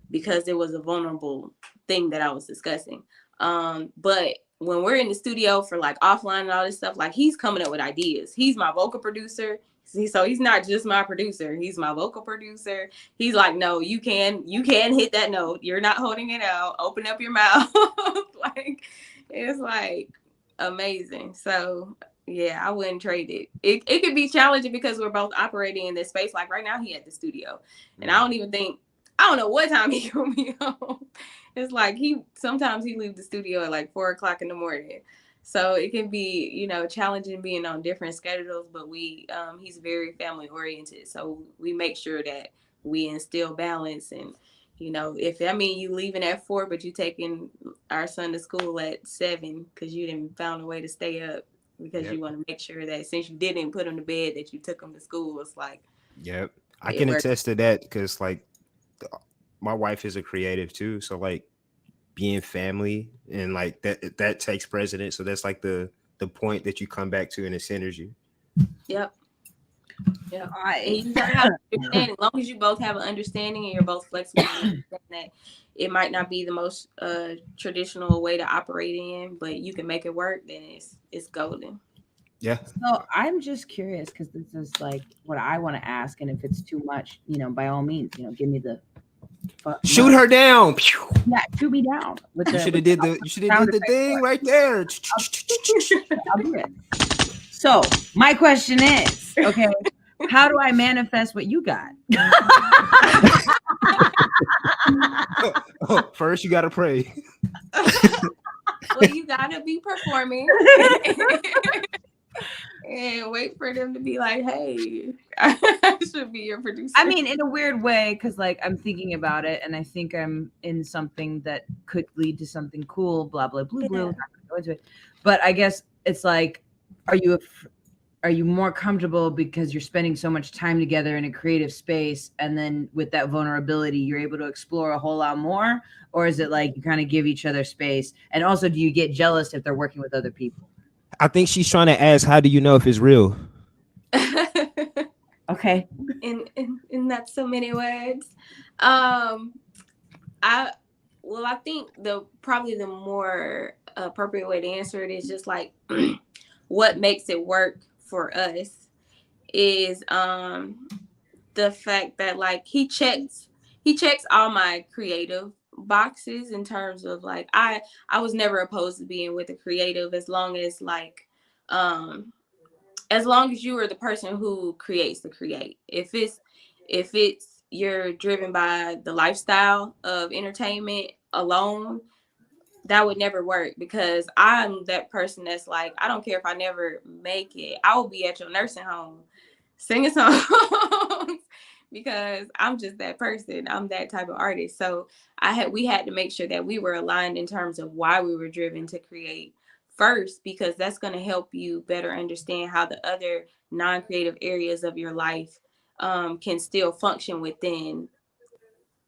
because it was a vulnerable thing that I was discussing. But when we're in the studio for like offline and all this stuff, like he's coming up with ideas. He's my vocal producer. So he's not just my producer. He's my vocal producer. He's like, no, you can hit that note. You're not holding it out. Open up your mouth. Like, it's like amazing. So yeah, I wouldn't trade it. It could be challenging because we're both operating in this space. Like right now he at the studio, and I don't know what time he will be home. It's like sometimes he leaves the studio at like 4:00 in the morning. So it can be, challenging being on different schedules, but he's very family oriented. So we make sure that we instill balance. And, if you leaving at 4, but you taking our son to school at 7 because you didn't found a way to stay up because you want to make sure that since you didn't put him to bed that you took him to school. It's like, yep. I can attest to that because like my wife is a creative too. So like, being family and like that takes precedence. So that's like the point that you come back to and it centers you. Yep. Yeah. You gotta have understanding. As long as you both have an understanding and you're both flexible, that it might not be the most traditional way to operate in, but you can make it work, then it's golden. Yeah. So I'm just curious because this is like what I want to ask, and if it's too much, by all means, give me the Shoot her down. Yeah, shoot me down. You should have did the thing right there. I'll do it. So my question is, okay, how do I manifest what you got? First, you gotta pray. Well, you gotta be performing and wait for them to be like, "Hey, I should be your producer." I mean, in a weird way, because like I'm thinking about it, and I think I'm in something that could lead to something cool. Blah blah blah blah. Yeah. Not gonna go into it, but I guess it's like, are you more comfortable because you're spending so much time together in a creative space, and then with that vulnerability, you're able to explore a whole lot more, or is it like you kind of give each other space? And also, do you get jealous if they're working with other people? I think she's trying to ask, how do you know if it's real? Okay. in not so many words. I think probably the more appropriate way to answer it is just like what makes it work for us is the fact that like he checks all my creative boxes in terms of like I was never opposed to being with a creative as long as like as long as you are the person who creates the create. If it's you're driven by the lifestyle of entertainment alone, that would never work, because I'm that person that's like, I don't care if I never make it, I will be at your nursing home singing songs because I'm just that person. I'm that type of artist. So we had to make sure that we were aligned in terms of why we were driven to create first, because that's going to help you better understand how the other non-creative areas of your life can still function within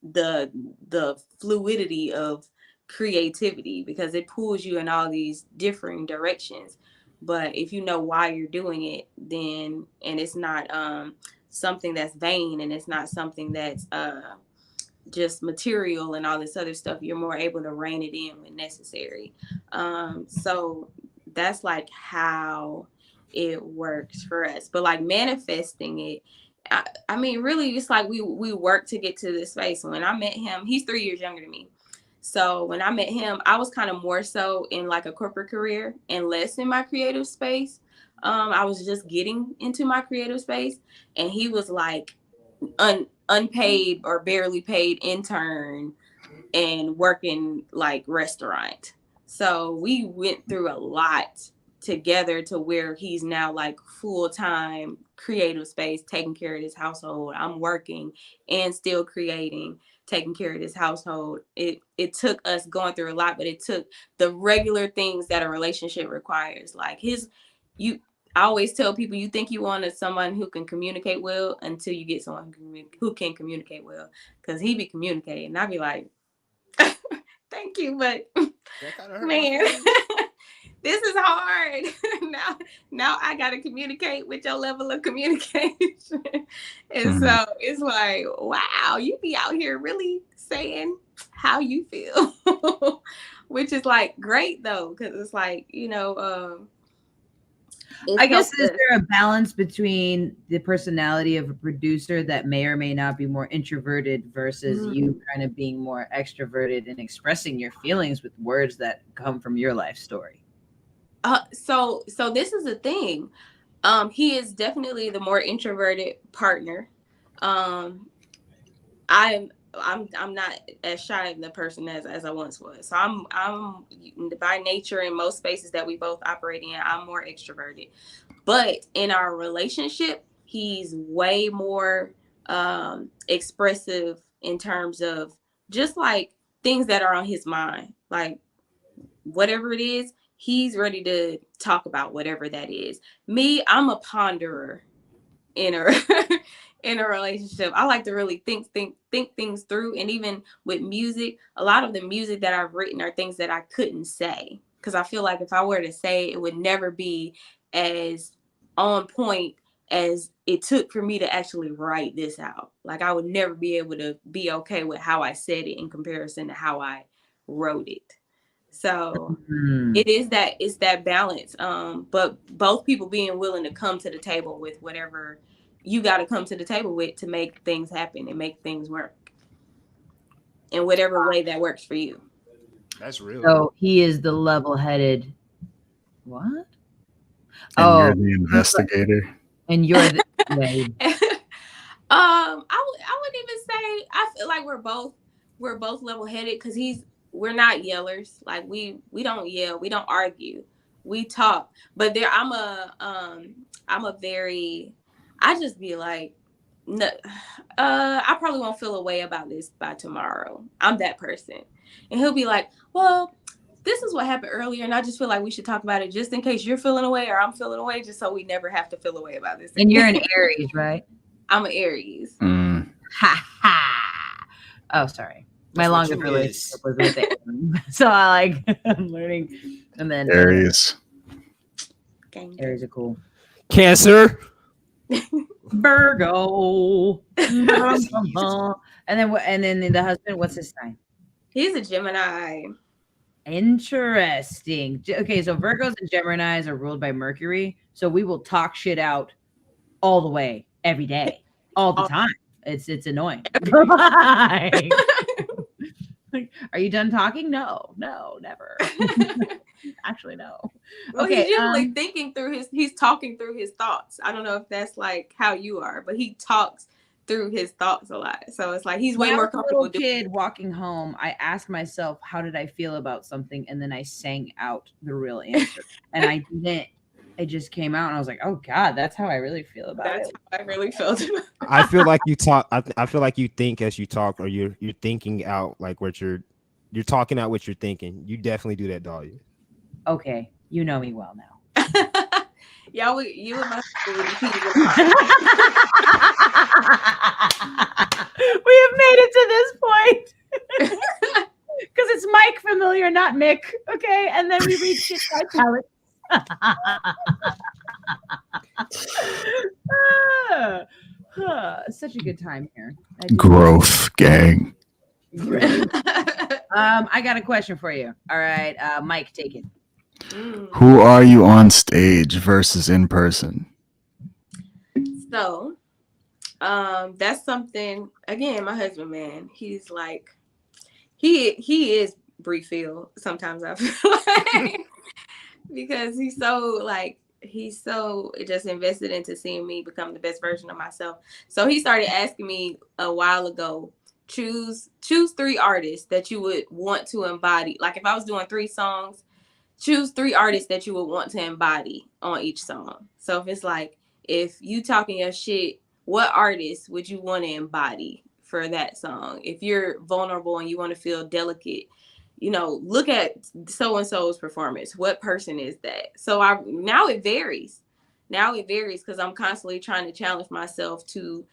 the fluidity of creativity, because it pulls you in all these differing directions. But if you know why you're doing it, then, and it's not something that's vain, and it's not something that's just material and all this other stuff, you're more able to rein it in when necessary. So that's like how it works for us. But like manifesting it, I mean, really, it's like we work to get to this space. When I met him, he's 3 years younger than me. So when I met him, I was kind of more so in like a corporate career and less in my creative space. I was just getting into my creative space, and he was like unpaid or barely paid intern and working like restaurant. So we went through a lot together to where he's now like full-time creative space, taking care of this household. I'm working and still creating, taking care of this household. It took us going through a lot, but it took the regular things that a relationship requires. Like I always tell people, you think you wanted someone who can communicate well until you get someone who can communicate well, because he be communicating and I be like, thank you, but man, this is hard. now I gotta communicate with your level of communication. And so it's like, wow, you be out here really saying how you feel. Which is like great though, because it's like, I guess, is there a balance between the personality of a producer that may or may not be more introverted versus you kind of being more extroverted and expressing your feelings with words that come from your life story? So this is the thing. He is definitely the more introverted partner. I'm not as shy of the person as I once was. So I'm by nature, in most spaces that we both operate in, I'm more extroverted. But in our relationship, he's way more expressive in terms of just like things that are on his mind. Like whatever it is, he's ready to talk about whatever that is. Me, I'm a ponderer in a relationship. I like to really think things through. And even with music, a lot of the music that I've written are things that I couldn't say, because I feel like if I were to say it would never be as on point as it took for me to actually write this out. Like I would never be able to be okay with how I said it in comparison to how I wrote it. So it's that balance. But both people being willing to come to the table with whatever you got to come to the table with to make things happen and make things work. in whatever way that works for you. That's real. So he is the level-headed. What? And you're the investigator. And you're the. Yeah. I would even say I feel like we're both level-headed because we're not yellers. Like we don't yell, we don't argue, we talk. But I just be like, no, I probably won't feel a way about this by tomorrow. I'm that person. And he'll be like, well, this is what happened earlier, and I just feel like we should talk about it just in case you're feeling away or I'm feeling away, just so we never have to feel away about this. And you're an Aries, right? I'm an Aries. Ha ha. Oh, sorry. My longest relationship was with Aries. So I'm learning. And then Aries. Aries are cool. Cancer. Virgo. And then the husband, what's his sign? He's a Gemini. Interesting. Okay, so Virgos and Geminis are ruled by Mercury. So we will talk shit out all the way, every day, all the time. It's annoying. Like, are you done talking? No, never. Actually, no. Well, Okay, he's usually he's talking through his thoughts. I don't know if that's like how you are, but he talks through his thoughts a lot. So it's like he's way more comfortable. When I was a little kid walking home, I asked myself, how did I feel about something? And then I sang out the real answer. And I didn't. It just came out and I was like, oh God, that's how I really feel about it. That's how I really felt about it. I feel like you talk. I feel like you think as you talk, or you're thinking out like what you're talking out what you're thinking. You definitely do that, Dahlia. Okay, you know me well now. Yeah, you and my we have made it to this point. Because it's Mike familiar, not Mick. Okay, and then we read shit by palette. Such a good time here. Growth gang. I got a question for you. All right, Mike, take it. Who are you on stage versus in person? So, that's something. Again, my husband, man, he's like, he is Bri Feel. Sometimes I feel like. Because he's so just invested into seeing me become the best version of myself. So he started asking me a while ago, choose 3 artists that you would want to embody. Like if I was doing 3 songs, choose 3 artists that you would want to embody on each song. So if it's like, if you talking your shit, what artist would you want to embody for that song? If you're vulnerable and you want to feel delicate, look at so-and-so's performance. What person is that? So now it varies. Now it varies because I'm constantly trying to challenge myself to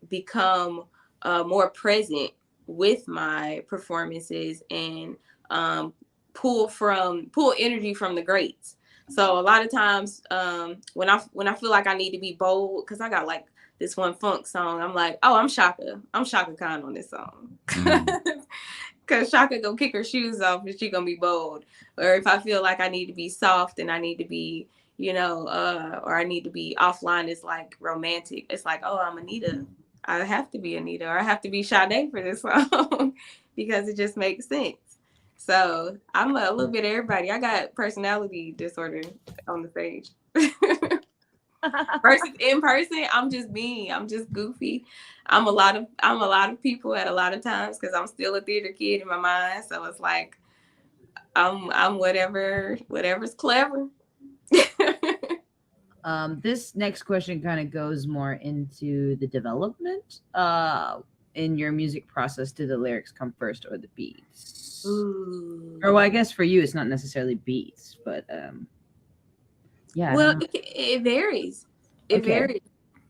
become more present with my performances and pull energy from the greats. So a lot of times when I feel like I need to be bold, because I got like this one funk song, I'm like, oh, I'm Shaka Khan on this song. Because Shaka gonna kick her shoes off and she gonna be bold. Or if I feel like I need to be soft and I need to be, or I need to be offline, it's like romantic. It's like, oh, I'm Anita. I have to be Anita, or I have to be Sade for this song because it just makes sense. So I'm a little bit of everybody. I got personality disorder on the stage. Versus in person, I'm just me. I'm just goofy. I'm a lot of people at a lot of times because I'm still a theater kid in my mind. So it's like I'm whatever's clever. This next question kind of goes more into the development in your music process. Do the lyrics come first or the beats? Ooh. Or well, I guess for you it's not necessarily beats, but yeah. Well, it varies. It varies.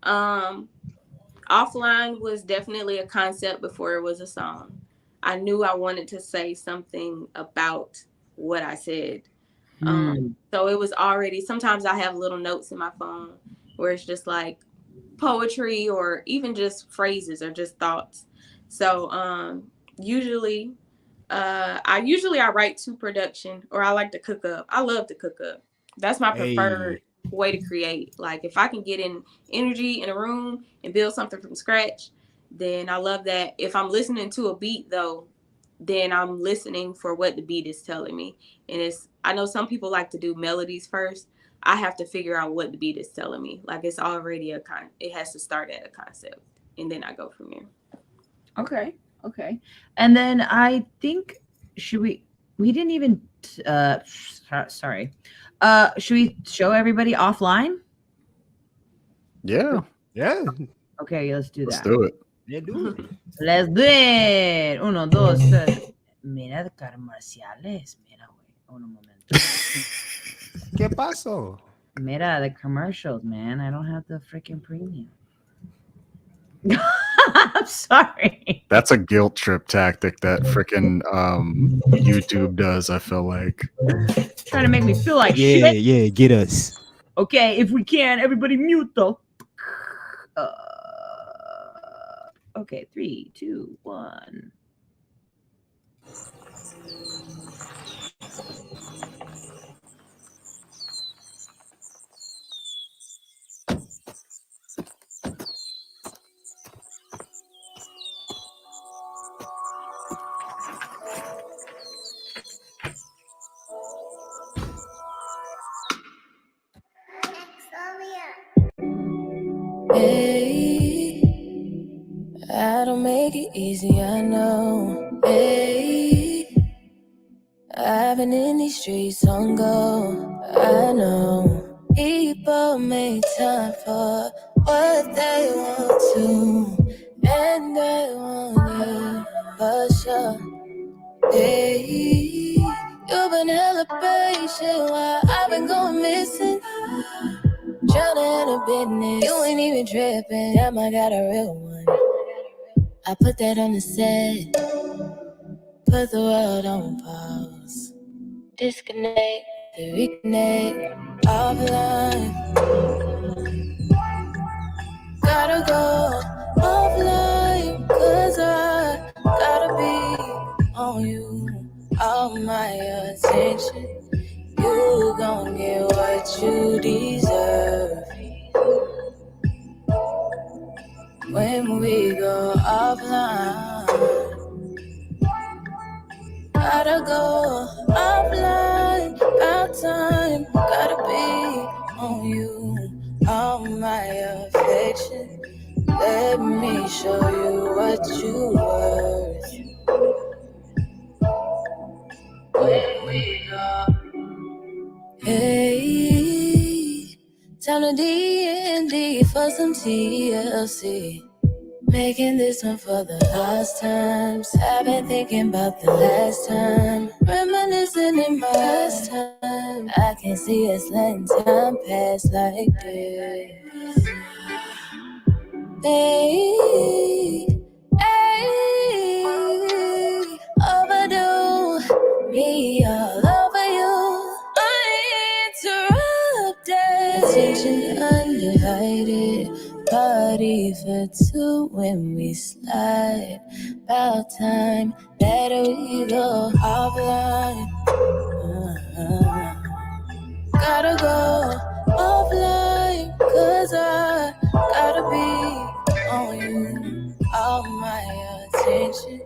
Offline was definitely a concept before it was a song. I knew I wanted to say something about what I said. So it was already, sometimes I have little notes in my phone where it's just like poetry or even just phrases or just thoughts. So usually I write to production, or I like to cook up. I love to cook up. That's my preferred way to create. Like if I can get in energy in a room and build something from scratch, then I love that. If I'm listening to a beat though, then I'm listening for what the beat is telling me. And I know some people like to do melodies first. I have to figure out what the beat is telling me. Like it's already it has to start at a concept, and then I go from there. Okay. And then I think we didn't even sorry. Should we show everybody offline? Yeah, Yeah. Okay, let's do let's that. do it. Yeah, do it. Let's do it. 1, 2, 3. Mira de comerciales. Mira, güey. Un momento. ¿Qué pasó? Mira the commercials, man. I don't have the freaking premium. I'm sorry. That's a guilt trip tactic that freaking YouTube does. I feel like Trying to make me feel like Yeah, shit. yeah, get us. Okay, if we can, everybody mute though. Okay, 3, 2, 1. Hey, I don't make it easy, I know. Hey, I've been in these streets on go, I know. People make time for what they want to, and I want it for sure. Hey, you've been hella patient while I've been going missing. Tryna handle business, you ain't even tripping. Damn, I got a real one. I put that on the set, put the world on pause. Disconnect, then reconnect, offline. Gotta go offline, cause I gotta be on you. All my attention, you gon' get what you deserve. When we go offline, gotta go offline, about time, gotta be on you. All my affection, let me show you what you worth. When we go, hey, time to D&D for some TLC. Making this one for the last times. I've been thinking about the last time. Reminiscing in my past time. I can see us letting time pass like this. Hey, hey, overdue. Me all over you. Uninterrupted. Attention undivided. Party for two when we slide. About time that we go offline. Gotta go offline, cause I gotta be on you. All my attention,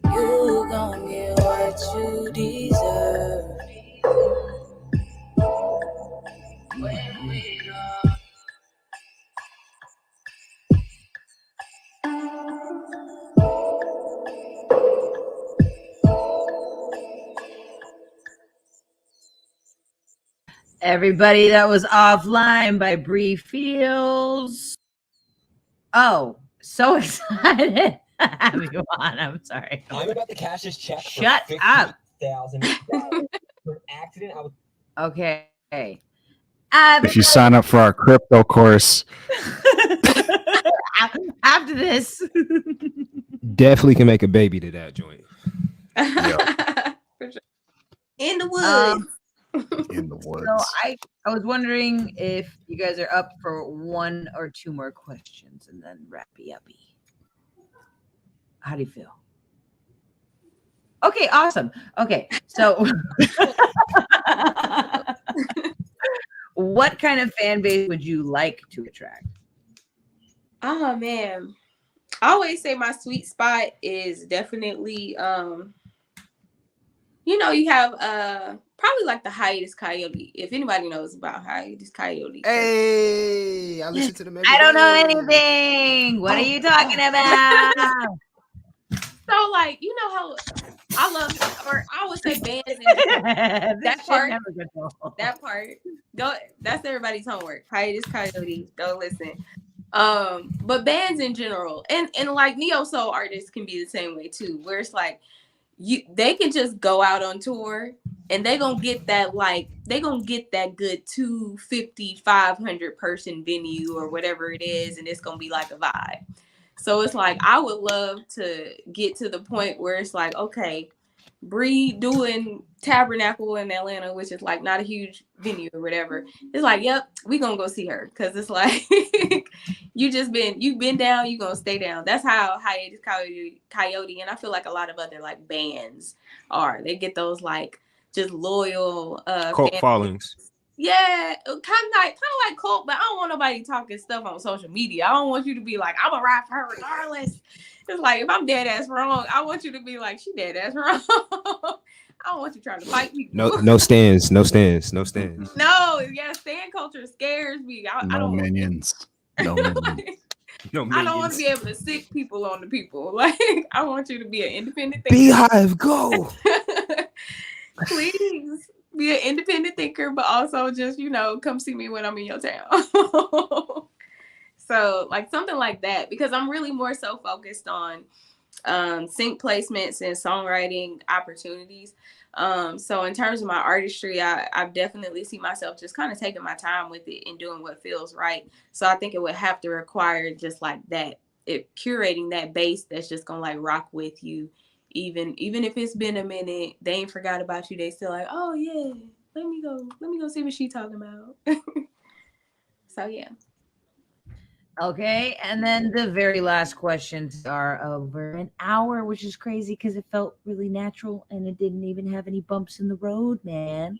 you gon' get what you deserve. When we go. Everybody, that was Offline by Bri Feel. Oh, so excited. Have you on? I'm sorry. I'm about to cash this check. Shut for up. $50,000 for an accident. I was Okay. if you sign up for our crypto course, after this. Definitely can make a baby to that joint. For sure. In the woods. in the woods. So I was wondering if you guys are up for 1 or 2 more questions and then wrappy uppy. How do you feel? Okay, awesome. Okay, so what kind of fan base would you like to attract? Oh man, I always say my sweet spot is definitely you have probably like the hiatus coyote. If anybody knows about hiatus coyote. Hey, I listen to them every I don't know day. anything. What are you talking about? So like, you know how I love, or I would say bands in general. That part- never gets old. That part. That's everybody's homework. Hiatus coyote. Don't listen. But bands in general, and like neo soul artists can be the same way too, where it's like they can just go out on tour and they gonna get that good 250 500 person venue or whatever it is, and it's gonna be like a vibe. So it's like I would love to get to the point where it's like, okay, Bri doing Tabernacle in Atlanta, which is like not a huge venue or whatever. It's like, yep, we gonna go see her, because it's like you've been down, you gonna stay down. That's how Hiatus Coyote, and I feel like a lot of other like bands are. They get those like just loyal Cult fans. followings. Yeah, kind of like cult, but I don't want nobody talking stuff on social media. I don't want you to be like, I'm gonna ride for her regardless. It's like, if I'm dead ass wrong, I want you to be like, she dead ass wrong. I don't want you trying to fight people. No stands. No, yeah, stand culture scares me. I don't minions. No minions. No I don't want to minions. be able to sick people on the people. Like, I want you to be an independent thinker. Beehive, go. Please be an independent thinker, but also just, come see me when I'm in your town. So like something like that, because I'm really more so focused on sync placements and songwriting opportunities. So in terms of my artistry, I definitely see myself just kind of taking my time with it and doing what feels right. So I think it would have to require just like that, curating that base that's just gonna like rock with you, even if it's been a minute. They ain't forgot about you. They still like, oh yeah, let me go see what she talking about. So yeah. Okay, and then the very last questions are over an hour, which is crazy because it felt really natural and it didn't even have any bumps in the road, man.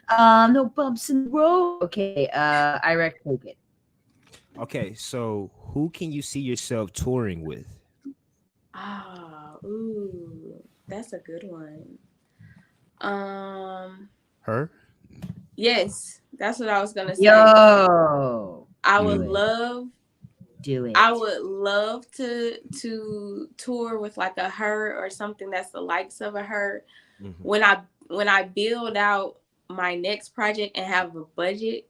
No bumps in the road. Okay, I take it. Okay, so who can you see yourself touring with? Ooh, that's a good one. Her? Yes, that's what I was gonna say. Yo, I would love. Do it. I would love to tour with like a her or something that's the likes of a her. Mm-hmm. When I build out my next project and have a budget,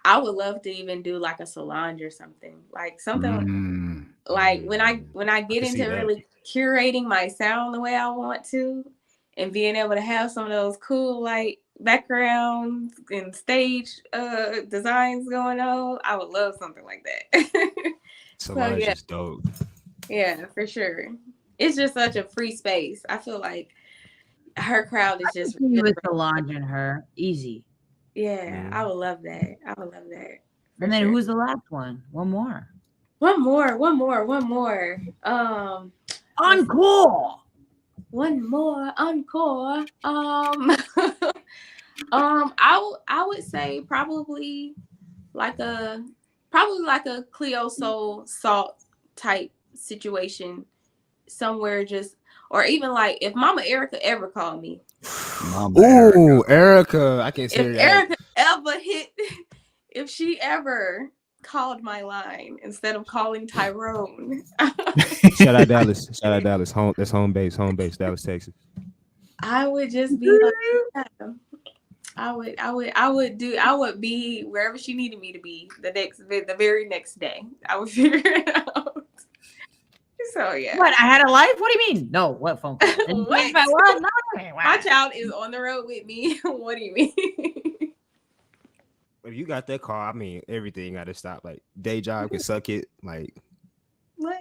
I would love to even do like a Solange or something. Like something like when I get into really curating my sound the way I want to, and being able to have some of those cool like backgrounds and stage designs going on, I would love something like that. Solange is dope. Yeah, for sure. It's just such a free space. I feel like her crowd is just with Solange and her easy. Yeah, I would love that. And then who's the last one? One more. Encore. One more encore. I would say probably like a Cleo Soul Salt type situation somewhere, just, or even like if Mama Erica ever called me. Ooh, Erica. I can see if Erica ever if she ever called my line instead of calling Tyrone. Shout out Dallas. Home, that's home base, Dallas, Texas. I would just be like, I would be wherever she needed me to be the very next day. I would figure it out. So yeah. What? I had a life? What do you mean? No, what phone call? My child is on the road with me. What do you mean? If you got that call, I mean, everything got to stop. Like day job can suck it. Like what?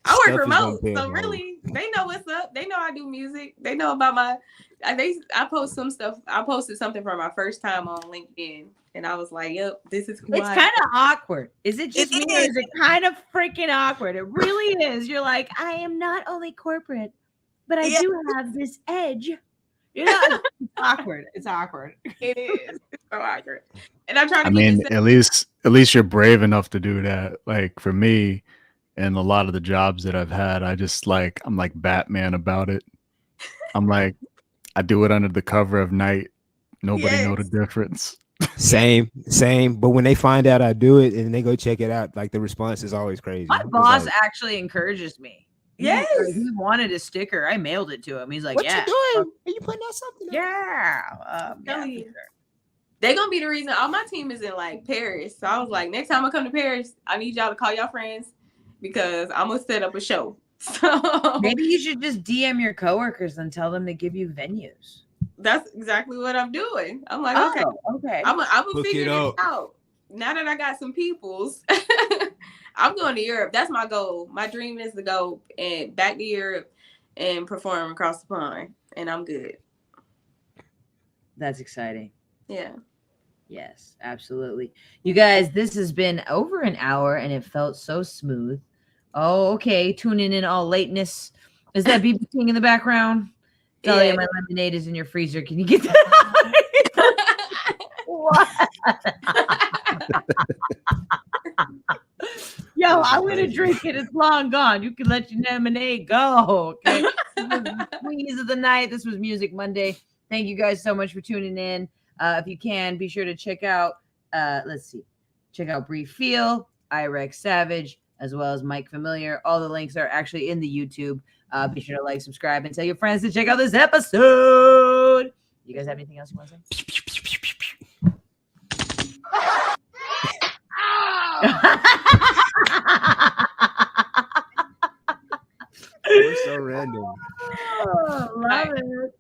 I work remote, so really, they know what's up. They know I do music. They know about I post some stuff. I posted something for my first time on LinkedIn, and I was like, "Yep, this is who It's kind of awkward. Is it just me, or is it kind of freaking awkward? It really is. You're like, I am not only corporate, but I do have this edge. You know, it's awkward. It's awkward. It is. It's so awkward. And I'm trying to. I mean, at least you're brave enough to do that. Like for me, And a lot of the jobs that I've had, I'm like Batman about it. I'm like, I do it under the cover of night. Nobody know the difference. Same. But when they find out I do it and they go check it out, like the response is always crazy. My It's boss like, actually encourages me. Yes. He wanted a sticker. I mailed it to him. He's like, what yeah. you doing? Are you putting out something? Yeah. Tell for you. sure. They gonna be the reason. All my team is in like Paris, so I was like, next time I come to Paris, I need y'all to call y'all friends because I'm gonna set up a show. So Maybe you should just DM your coworkers and tell them to give you venues. that's exactly what I'm doing. I'm like, okay, okay. I'm gonna Hook figure it this up. out. Now that I got some peoples, I'm going to Europe. That's my goal. My dream is to go and back to Europe and perform across the pond, and I'm good. That's exciting. Yeah. Yes, absolutely. You guys, this has been over an hour and it felt so smooth. Oh, okay. Tuning in all lateness. Is that BB King in the background? Dahlia, my lemonade is in your freezer. Can you get that? What? Yo, I'm gonna drink it. It's long gone. You can let your lemonade go. Okay. This was the squeeze of the night. This was Music Monday. Thank you guys so much for tuning in. If you can, be sure to check out, check out Bri Feel, Irex Savage, as well as Mike Familiar. All the links are actually in the YouTube. Be sure to like, subscribe, and tell your friends to check out this episode. You guys have anything else you want to say? We're so random. Oh, love it.